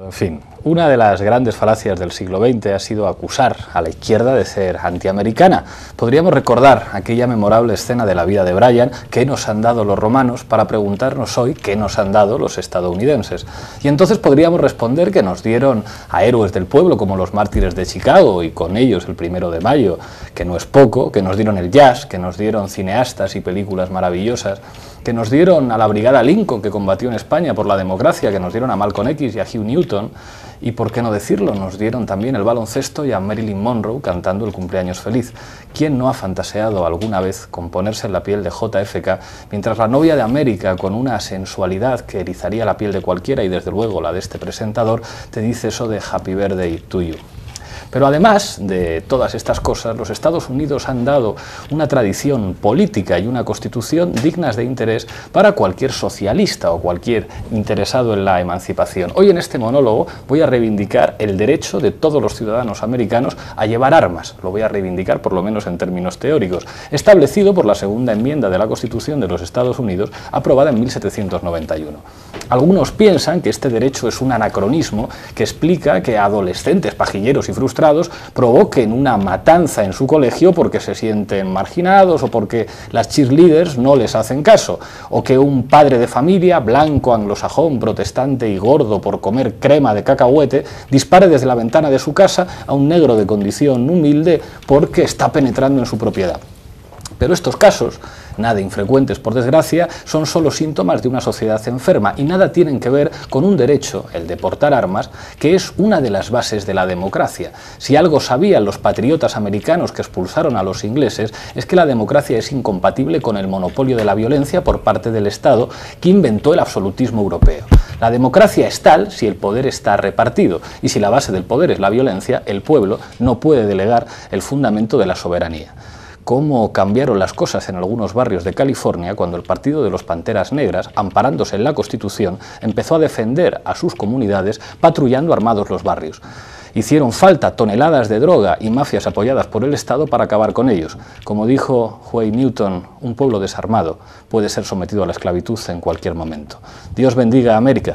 En fin, una de las grandes falacias del siglo XX ha sido acusar a la izquierda de ser antiamericana. Podríamos recordar aquella memorable escena de la vida de Brian, ¿qué nos han dado los romanos?, para preguntarnos hoy qué nos han dado los estadounidenses. Y entonces podríamos responder que nos dieron a héroes del pueblo como los mártires de Chicago y con ellos el 1 de mayo, que no es poco, que nos dieron el jazz, que nos dieron cineastas y películas maravillosas, que nos dieron a la Brigada Lincoln, que combatió en España por la democracia, que nos dieron a Malcolm X y a Hugh Newton, y por qué no decirlo, nos dieron también el baloncesto y a Marilyn Monroe cantando el cumpleaños feliz. ¿Quién no ha fantaseado alguna vez con ponerse en la piel de JFK mientras la novia de América, con una sensualidad que erizaría la piel de cualquiera y desde luego la de este presentador, te dice eso de Happy Birthday to you? Pero además de todas estas cosas, los Estados Unidos han dado una tradición política y una constitución dignas de interés para cualquier socialista o cualquier interesado en la emancipación. Hoy en este monólogo voy a reivindicar el derecho de todos los ciudadanos americanos a llevar armas. Lo voy a reivindicar por lo menos en términos teóricos, establecido por la segunda enmienda de la Constitución de los Estados Unidos, aprobada en 1791. Algunos piensan que este derecho es un anacronismo que explica que adolescentes pajilleros y frustrados provoquen una matanza en su colegio porque se sienten marginados o porque las cheerleaders no les hacen caso, o que un padre de familia, blanco, anglosajón, protestante y gordo por comer crema de cacahuete, dispare desde la ventana de su casa a un negro de condición humilde porque está penetrando en su propiedad. Pero estos casos, nada infrecuentes por desgracia, son solo síntomas de una sociedad enferma y nada tienen que ver con un derecho, el de portar armas, que es una de las bases de la democracia. Si algo sabían los patriotas americanos que expulsaron a los ingleses, es que la democracia es incompatible con el monopolio de la violencia por parte del Estado que inventó el absolutismo europeo. La democracia es tal si el poder está repartido, y si la base del poder es la violencia, el pueblo no puede delegar el fundamento de la soberanía. Cómo cambiaron las cosas en algunos barrios de California cuando el Partido de los Panteras Negras, amparándose en la Constitución, empezó a defender a sus comunidades patrullando armados los barrios. Hicieron falta toneladas de droga y mafias apoyadas por el Estado para acabar con ellos. Como dijo Huey Newton, un pueblo desarmado puede ser sometido a la esclavitud en cualquier momento. Dios bendiga a América.